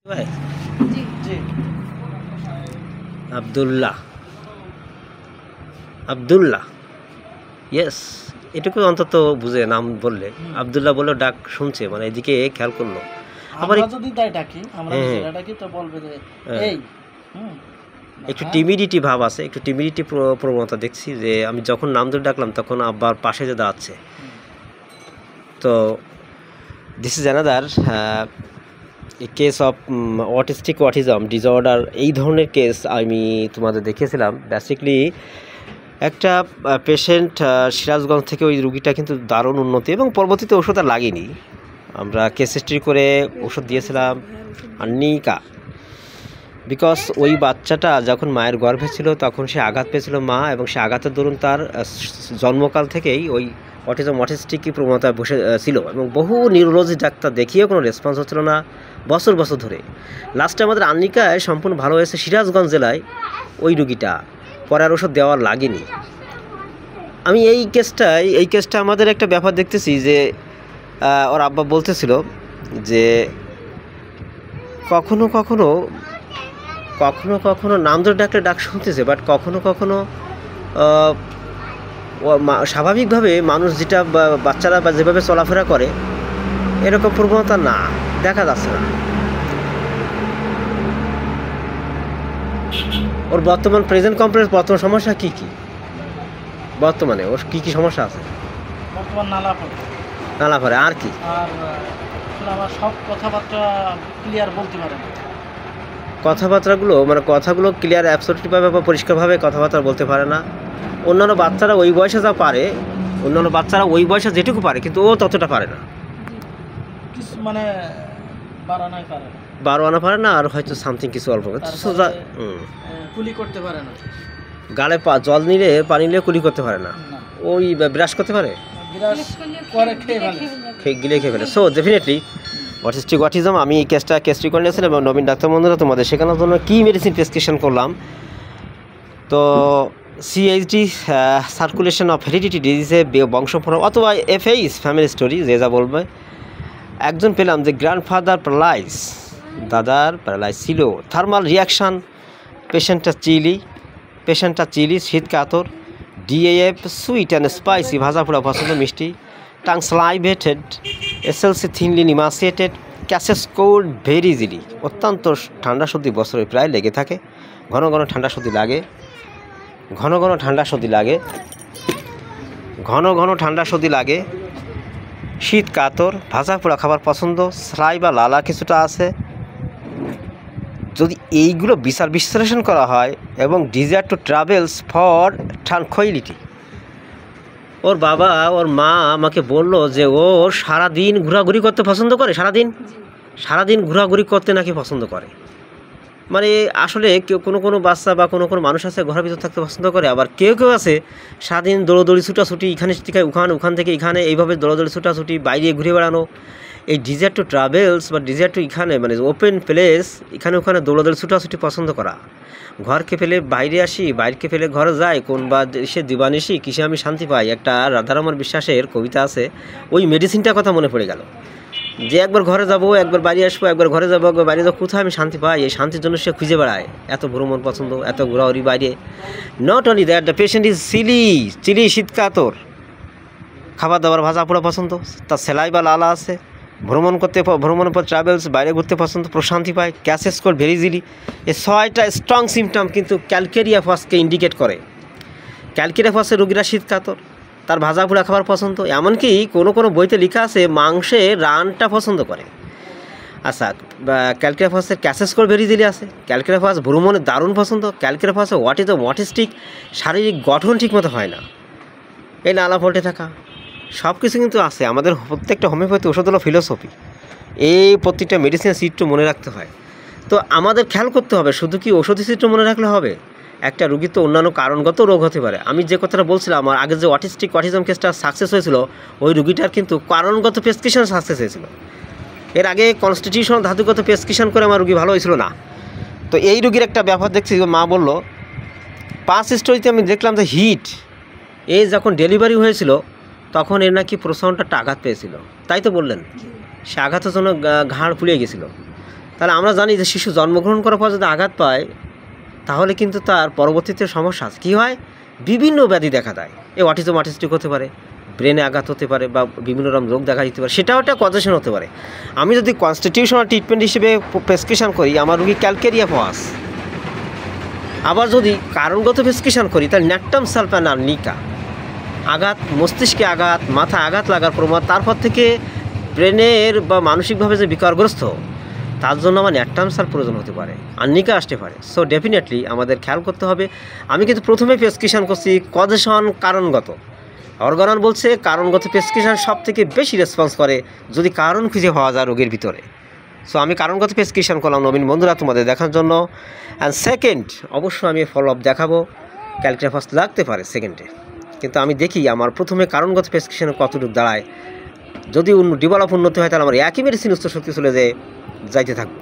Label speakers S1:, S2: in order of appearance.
S1: ভাই
S2: জি জি
S1: আব্দুল্লাহ আব্দুল্লাহ ইয়েস, এটুকু অন্তত বুঝে নাম বললে আব্দুল্লাহ বলে ডাক শুনছে, মানে এদিকে খেয়াল করলো। আবার
S2: আমরা যদি তাই ডাকি, আমরা
S1: হ্যাঁ,
S2: নিজেরা ডাকি তো বলবে যে
S1: হ্যাঁ।
S2: এই হুম
S1: একটু
S2: হ্যাঁ,
S1: টিমিডিটি ভাব আছে, একটু টিমিডিটি প্রবণতা দেখছি যে আমি যখন নাম ধরে ডাকলাম তখন আব্বার পাশে যে দাঁড়াচ্ছে।
S2: হুম,
S1: তো this is another case of autism disorder. এই ধরনের কেস আমি তোমাদের দেখিয়েছিলাম। বেসিকলি একটা পেশেন্ট সিরাজগঞ্জ থেকে, ওই রুগীটা কিন্তু দারুণ উন্নতি এবং পরবর্তীতে ওষুধ আর লাগেনি। আমরা কেস হিস্ট্রি করে ওষুধ দিয়েছিলাম আর্নিকা, বিকজ ওই বাচ্চাটা যখন মায়ের গর্ভে ছিল তখন সে আঘাত পেয়েছিল মা, এবং সে আঘাতের দরুন তার জন্মকাল থেকেই ওই অটিস্টিক প্রবণতা বসে ছিল, এবং বহু নিউরোলজি ডাক্তার দেখিয়েও কোনো রেসপন্স হচ্ছিল না বছর বছর ধরে। লাস্টে আমাদের আর্নিকায় সম্পূর্ণ ভালো হয়েছে সিরাজগঞ্জ জেলায় ওই রুগীটা, পরে আর ওষুধ দেওয়ার লাগেনি। আমি এই কেসটা আমাদের একটা ব্যাপার দেখতেছি যে ওর আব্বা বলতেছিল যে কখনো কখনো কখনো কখনো নাম ধরে ডাকলে ডাক শুনতেছে, বাট কখনো কখনো স্বাভাবিকভাবে মানুষ যেটা বাচ্চারা বা যেভাবে চলাফেরা করে এরকম প্রবণতা না দেখা যাচ্ছে না। ওর বর্তমান প্রেজেন্ট কমপ্লেক্স বর্তমান সমস্যা কী কী, বর্তমানে ওর কী কী সমস্যা আছে?
S2: বর্তমান নালা পড়ে
S1: নালা পরে আর কি?
S2: আর আসলে আমার সব কথাবার্তা ক্লিয়ার বলতে পারে না।
S1: কথাবার্তাগুলো মানে কথাগুলো ক্লিয়ার অ্যাবসলিউটলিভাবে বা পরিষ্কারভাবে কথাবার্তা বলতে পারে না। অন্যান্য বাচ্চারা ওই বয়সে যা পারে, অন্যান্য বাচ্চারা ওই বয়সে যেটুকু পারে কিন্তু ও ততটা পারে না।
S2: কিছু মানে বাড়ানোই পারে না,
S1: 12 আনা পারে না, আর হয়তো সামথিং কিছু অল্প সোজা
S2: কুলি করতে পারে না,
S1: গালে জল নিলে পানি নিলে কুলি করতে পারে না।
S2: না
S1: ওই ব্রাশ করতে পারে,
S2: বিরাজ করে খেয়ে ফেলে।
S1: গিলে খেয়ে ফেলে। সো ডেফিনেটলি অটিজম আমি এই কেসটি করে নিয়েছিলাম, এবং নবীন ডাক্তার বন্ধুরা তোমাদের শেখানোর জন্য কী মেডিসিন প্রেসক্রিপশন করলাম। তো সিএইচডি সার্কুলেশন অফ হেরিডিটি ডিজিজে বংশপরম্পরা অথবা এফএইস ফ্যামিলি স্টোরি যে যা বলবে। একজন পেলাম যে গ্র্যান্ডফাদার প্যারালাইজ, দাদার প্যারালাইজ ছিল, থার্মাল রিয়াকশান, পেশেন্টটা চিলি শীত কাতর, ডিএএফ সুইট অ্যান্ড স্পাইসি ভাজা পোড়া পছন্দ মিষ্টি, tongue salivated, SLC thinly emaciated, catches cold very easily, অত্যন্ত ঠান্ডা সর্দি বছরে প্রায় লেগে থাকে, ঘন ঘন ঠান্ডা সর্দি লাগে, ঘন ঘন ঠান্ডা সর্দি লাগে, শীত কাতর, ভাজা পোড়া খাবার পছন্দ, স্লাই বা লালা কিছুটা আছে। যদি এইগুলো বিশ্লেষণ করা হয় এবং ডিজায়ার টু ট্রাভেলস ফর ট্রানকুইলিটি, ওর বাবা ওর মা আমাকে বলল যে ও সারাদিন ঘোরাঘুরি করতে পছন্দ করে, সারাদিন ঘোরাঘুরি করতে নাকি পছন্দ করে। মানে আসলে কেউ কোনো বাচ্চা বা কোনো মানুষ আছে ঘরের ভিতর থাকতে পছন্দ করে, আবার কেউ আছে সারাদিন দৌড়দৌড়ি ছুটাছুটি, এখানে থেকে ওখান থেকে এখানে, এইভাবে দৌড়দৌড়ি ছুটাছুটি, বাইরে ঘুরে বেড়ানো। এই ডিজায়ার টু ট্রাভেলস বা ডিজায়ার টু এখানে মানে ওপেন প্লেস, এখানে ওখানে দৌড়দৌড়ি ছুটাছুটি পছন্দ করা। ঘরকে ফেলে বাইরে আসি, বাইরকে ফেলে ঘরে যাই, কোন বা সে দিবানিসি কিসে আমি শান্তি পাই। একটা রাধারমণ বিশ্বাসের কবিতা আছে, ওই মেডিসিনটার কথা মনে পড়ে গেল যে একবার ঘরে যাব, একবার বাড়ি আসবো, একবার ঘরে যাবো, একবার বাইরে যাবো, কোথায় আমি শান্তি পাই। এই শান্তির জন্য সে খুঁজে বেড়ায়, এত ভ্রমণ পছন্দ, এত ঘোরাঘুরি বাইরে। Not only that, the patient is chilly শীতকাতর, খাবার দাবার ভাজা পোড়া পছন্দ, তার সেলাই বা লালা আছে, ভ্রমণের পর ট্রাভেলস, বাইরে ঘুরতে পছন্দ, প্রশান্তি পায়, ক্যাসেস কোড ভেরি ইজিলি। এই 6টা স্ট্রং সিমটম কিন্তু ক্যালকেরিয়া ফসকে ইন্ডিকেট করে। ক্যালকেরিয়া ফসের রোগীরা শীতকাতর, তার ভাজা পোড়া খাবার পছন্দ, এমনকি কোনো বইতে লেখা আছে মাংসের রানটা পছন্দ করে। আচ্ছা, ক্যালকেরিয়া ফসের ক্যাসেস কোড ভেরি ইজিলি আছে, ক্যালকেরিয়া ফস ভ্রমণের দারুণ পছন্দ, ক্যালকেরিয়া ফসে অটিস্টিক, শারীরিক গঠন ঠিকমতো হয় না, এই নালা ভোল্টে থাকা, সব কিছু কিন্তু আছে। আমাদের প্রত্যেকটা হোমিওপ্যাথি ওষুধ হলো ফিলোসফি, এই প্রত্যেকটা মেডিসিনের চিত্র মনে রাখতে হয়। তো আমাদের খেয়াল করতে হবে, শুধু কি ওষুধের চিত্র মনে রাখলে হবে? একটা রুগীর তো অন্যান্য কারণগত রোগ হতে পারে। আমি যে কথাটা বলছিলাম, আমার আগে যে অটিজম কেসটা সাকসেস হয়েছিল, ওই রুগীটার কিন্তু কারণগত প্রেসক্রিপশন সাকসেস হয়েছিল। এর আগে কনস্টিটিউশনাল ধাতুগত প্রেসক্রিপশন করে আমার রুগী ভালো হয়েছিল না। তো এই রুগীর একটা ব্যাপার দেখছি, মা বলল 5 স্টোরিতে আমি দেখলাম যে হিট, এই যখন ডেলিভারি হয়েছিল তখন এর নাকি প্রচণ্ড একটা আঘাত পেয়েছিল, তাই তো বললেন, সে আঘাতের জন্য ঘাড় ফুলিয়ে গেছিলো। তাহলে আমরা জানি যে শিশু জন্মগ্রহণ করার পর যদি আঘাত পায় তাহলে কিন্তু তার পরবর্তীতে সমস্যা আছে। কী হয়? বিভিন্ন ব্যাধি দেখা দেয়। অটিজম অটিস্টিক হতে পারে, ব্রেনে আঘাত হতে পারে, বা বিভিন্ন রকম রোগ দেখা দিতে পারে, সেটাও একটা কজেশন হতে পারে। আমি যদি কনস্টিটিউশনাল ট্রিটমেন্ট হিসেবে প্রেসক্রিপশন করি, আমার রুগী ক্যালকেরিয়া পয়াস। আবার যদি কারণগত প্রেসক্রিপশন করি, তার ন্যাট্টাম সালফান আর নিকা, আঘাত, মস্তিষ্কে আঘাত, মাথায় আঘাত লাগার প্রমাণ, তারপর থেকে ব্রেনের বা মানসিকভাবে যে বিকারগ্রস্ত, তার জন্য আমার ন্যাট্টাম সাল প্রয়োজন হতে পারে, আর নিকা আসতে পারে। সো ডেফিনেটলি আমাদের খেয়াল করতে হবে। আমি কিন্তু প্রথমে প্রেসক্রিপশন করছি কজেশন, কারণগত। অর্গানন বলছে কারণগত প্রেসক্রিপশন সব থেকে বেশি রেসপন্স করে যদি কারণ খুঁজে পাওয়া যায় রোগের ভিতরে। সো আমি কারণগত প্রেসক্রিপশন করলাম নবীন বন্ধুরা তোমাদের দেখার জন্য। অ্যান্ড সেকেন্ড, অবশ্যই আমি ফলো আপ দেখাবো। ক্যালকেরিয়া ফার্স্ট লাগতে পারে সেকেন্ডে, কিন্তু আমি দেখি আমার প্রথমে কারণগত প্রেসক্রিপশনে কতটুকু দাঁড়ায়। যদি ডেভেলপ উন্নতি হয় তাহলে আমার একই মেডিসিন উচ্চ শক্তি চলে যাইতে থাকবো।